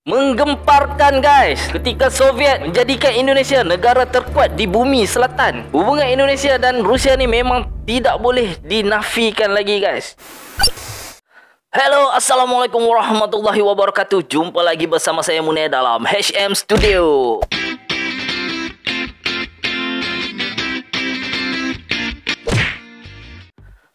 Menggemparkan guys, ketika Soviet menjadikan Indonesia negara terkuat di bumi selatan. Hubungan Indonesia dan Rusia ni memang tidak boleh dinafikan lagi guys. Hello, Assalamualaikum warahmatullahi wabarakatuh. Jumpa lagi bersama saya Munir dalam HM Studio.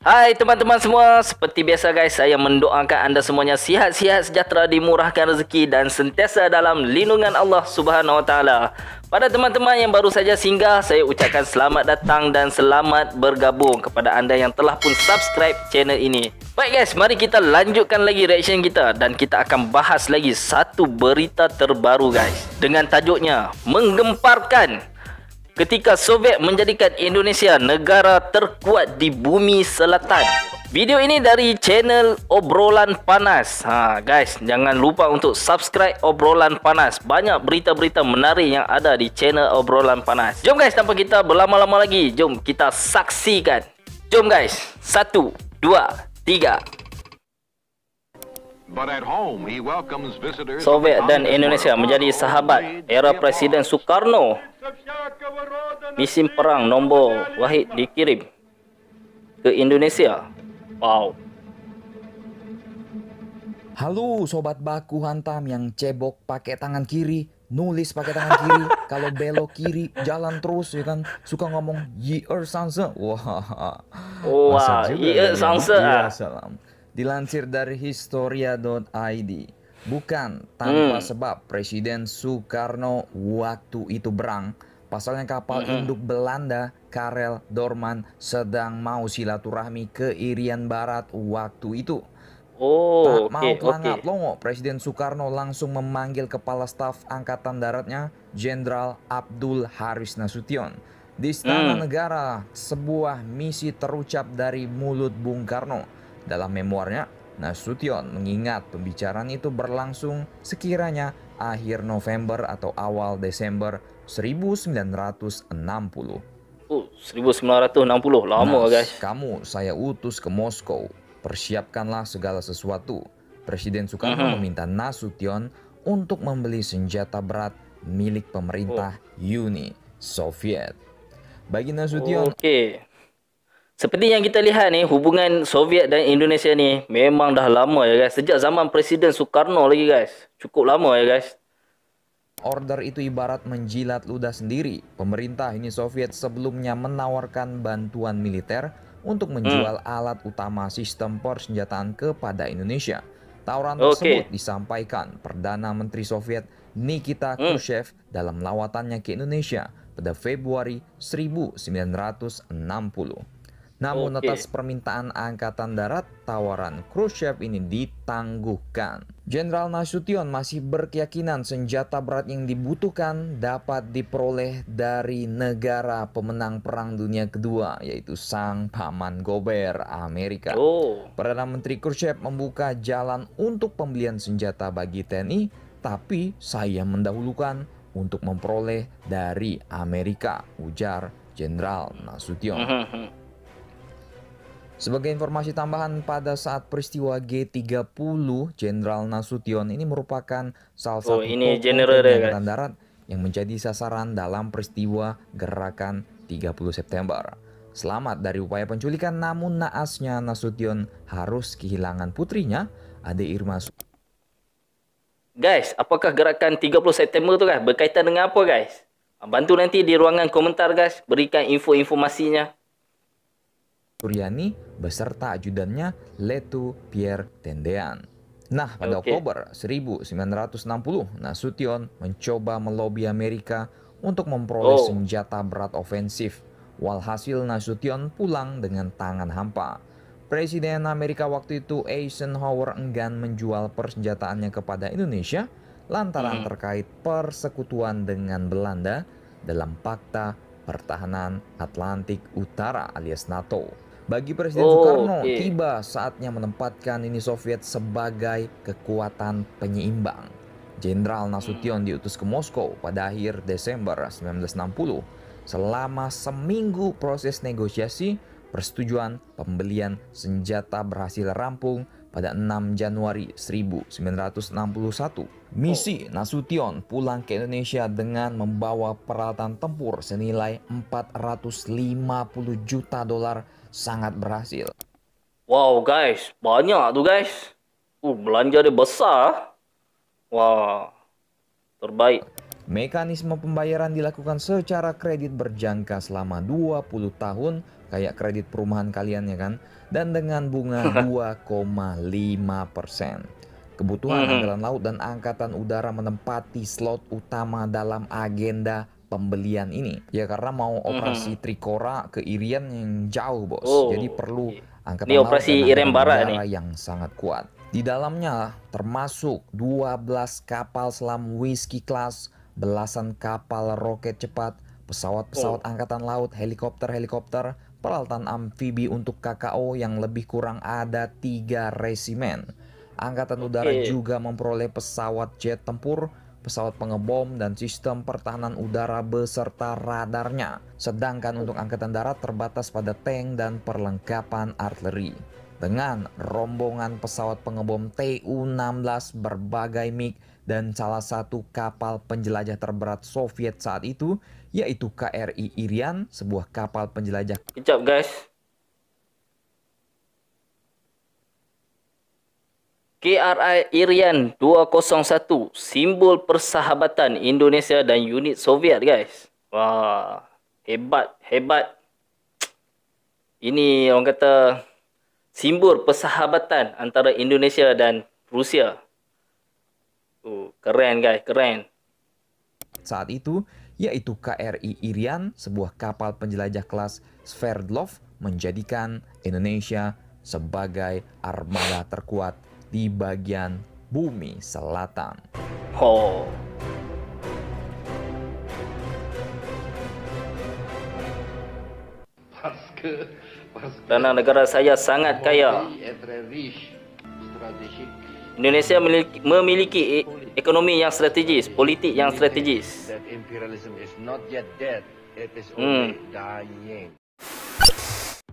Hai teman-teman semua, seperti biasa guys, saya mendoakan anda semuanya sihat-sihat, sejahtera, dimurahkan rezeki dan sentiasa dalam lindungan Allah Subhanahu Wa Taala. Pada teman-teman yang baru saja singgah, saya ucapkan selamat datang dan selamat bergabung kepada anda yang telah pun subscribe channel ini. Baik guys, mari kita lanjutkan lagi reaction kita dan kita akan bahas lagi satu berita terbaru guys, dengan tajuknya Menggemparkan ketika Soviet menjadikan Indonesia negara terkuat di bumi selatan. Video ini dari channel Obrolan Panas. Guys, jangan lupa untuk subscribe Obrolan Panas. Banyak berita-berita menarik yang ada di channel Obrolan Panas. Jom guys, tanpa kita berlama-lama lagi, jom kita saksikan. Jom guys, 1, 2, 3. Soviet dan Indonesia menjadi sahabat era Presiden Soekarno. Mesin perang nombor wahid dikirim ke Indonesia. Wow. Halo sobat baku hantam yang cebok pakai tangan kiri, nulis pakai tangan kiri, kalau belok kiri jalan terus ya kan, suka ngomong Yi-er Sanse. Wah. Wah, Yi-er Sanse. Ya, salam. Dilansir dari historia.id, bukan tanpa sebab Presiden Soekarno waktu itu berang. Pasalnya kapal induk Belanda Karel Doorman sedang mau silaturahmi ke Irian Barat waktu itu. Tak mau pelangap longo, Presiden Soekarno langsung memanggil Kepala Staf Angkatan Daratnya, Jenderal Abdul Haris Nasution. Di Istana Negara, sebuah misi terucap dari mulut Bung Karno. Dalam memoarnya, Nasution mengingat pembicaraan itu berlangsung sekiranya akhir November atau awal Desember 1960. 1960, lama guys. Kamu saya utus ke Moskow, persiapkanlah segala sesuatu. Presiden Soekarno meminta Nasution untuk membeli senjata berat milik pemerintah Uni Soviet. Bagi Nasution, seperti yang kita lihat nih, hubungan Soviet dan Indonesia ni memang dah lama ya guys. Sejak zaman Presiden Soekarno lagi guys. Cukup lama ya guys. Order itu ibarat menjilat ludah sendiri. Pemerintah Uni Soviet sebelumnya menawarkan bantuan militer untuk menjual alat utama sistem persenjataan kepada Indonesia. Tawaran tersebut disampaikan Perdana Menteri Soviet Nikita Khrushchev dalam lawatannya ke Indonesia pada Februari 1960. Namun atas permintaan Angkatan Darat, tawaran Khrushchev ini ditangguhkan. Jenderal Nasution masih berkeyakinan senjata berat yang dibutuhkan dapat diperoleh dari negara pemenang Perang Dunia Kedua, yaitu sang paman gober Amerika. Perdana Menteri Khrushchev membuka jalan untuk pembelian senjata bagi TNI, tapi saya mendahulukan untuk memperoleh dari Amerika, ujar Jenderal Nasution. Sebagai informasi tambahan, pada saat peristiwa G30, Jenderal Nasution ini merupakan salah satu tokoh Angkatan Darat yang menjadi sasaran dalam peristiwa Gerakan 30 September. Selamat dari upaya penculikan, namun naasnya Nasution harus kehilangan putrinya, Ade Irma. Guys, apakah Gerakan 30 September tu guys berkaitan dengan apa guys? Bantu nanti di ruangan komentar guys, berikan info-informasinya. Suryani beserta ajudannya Letu Pierre Tendean. Nah, pada Oktober 1960, Nasution mencoba melobi Amerika untuk memperoleh senjata berat ofensif. Walhasil Nasution pulang dengan tangan hampa. Presiden Amerika waktu itu Eisenhower enggan menjual persenjataannya kepada Indonesia lantaran terkait persekutuan dengan Belanda dalam Fakta Pertahanan Atlantik Utara alias NATO. Bagi Presiden Soekarno, tiba saatnya menempatkan Uni Soviet sebagai kekuatan penyeimbang. Jenderal Nasution diutus ke Moskow pada akhir Desember 1960. Selama seminggu proses negosiasi, persetujuan pembelian senjata berhasil rampung pada 6 Januari 1961. Misi Nasution pulang ke Indonesia dengan membawa peralatan tempur senilai 450 juta dolar sangat berhasil. Wow guys, banyak tu guys. Belanja dia besar. Wah, terbaik. Mekanisme pembayaran dilakukan secara kredit berjangka selama 20 tahun, kayak kredit perumahan kalian ya kan, dan dengan bunga 2,5%. Kebutuhan Angkatan Laut dan Angkatan Udara menempati slot utama dalam agenda pembelian ini. Ya karena mau operasi Trikora ke Irian yang jauh bos, jadi perlu Angkatan Laut dan Angkatan Udara yang sangat kuat. Di dalamnya termasuk 12 kapal selam Whiskey Class, belasan kapal roket cepat, pesawat-pesawat Angkatan Laut, helikopter-helikopter, peralatan amfibi untuk KKO yang lebih kurang ada 3 resimen. Angkatan Udara juga memperoleh pesawat jet tempur, pesawat pengebom, dan sistem pertahanan udara beserta radarnya. Sedangkan untuk Angkatan Darat terbatas pada tank dan perlengkapan artileri. Dengan rombongan pesawat pengebom Tu-16, berbagai MiG, dan salah satu kapal penjelajah terberat Soviet saat itu, yaitu KRI Irian, sebuah kapal penjelajah. Kejap guys. KRI Irian 201, simbol persahabatan Indonesia dan unit Soviet guys. Wah, hebat. Ini orang kata simbol persahabatan antara Indonesia dan Rusia. Keren guys, keren. Saat itu, yaitu KRI Irian, sebuah kapal penjelajah kelas Sverdlov, menjadikan Indonesia sebagai armada terkuat di bagian bumi selatan. Karena negara saya sangat kaya. Indonesia memiliki ekonomi yang strategis, politik yang strategis.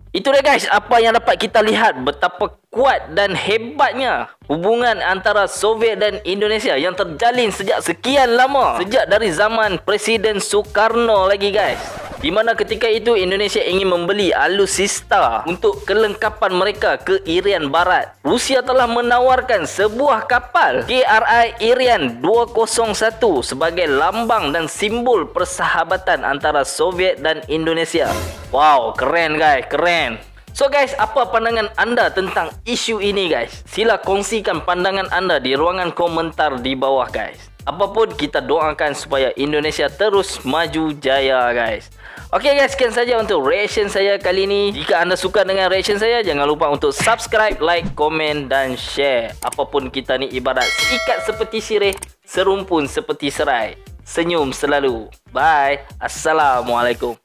Itu dia guys, apa yang dapat kita lihat betapa kuat dan hebatnya hubungan antara Soviet dan Indonesia yang terjalin sejak sekian lama. Sejak dari zaman Presiden Soekarno lagi guys. Di mana ketika itu Indonesia ingin membeli alutsista untuk kelengkapan mereka ke Irian Barat. Rusia telah menawarkan sebuah kapal KRI Irian 201 sebagai lambang dan simbol persahabatan antara Soviet dan Indonesia. Wow, keren guys, keren. So guys, apa pandangan anda tentang isu ini guys? Sila kongsikan pandangan anda di ruangan komentar di bawah guys. Apapun kita doakan supaya Indonesia terus maju jaya guys. Okey guys, sekian saja untuk reaction saya kali ini. Jika anda suka dengan reaction saya, jangan lupa untuk subscribe, like, komen dan share. Apapun kita ni ibarat ikat seperti sirih, serumpun seperti serai. Senyum selalu. Bye. Assalamualaikum.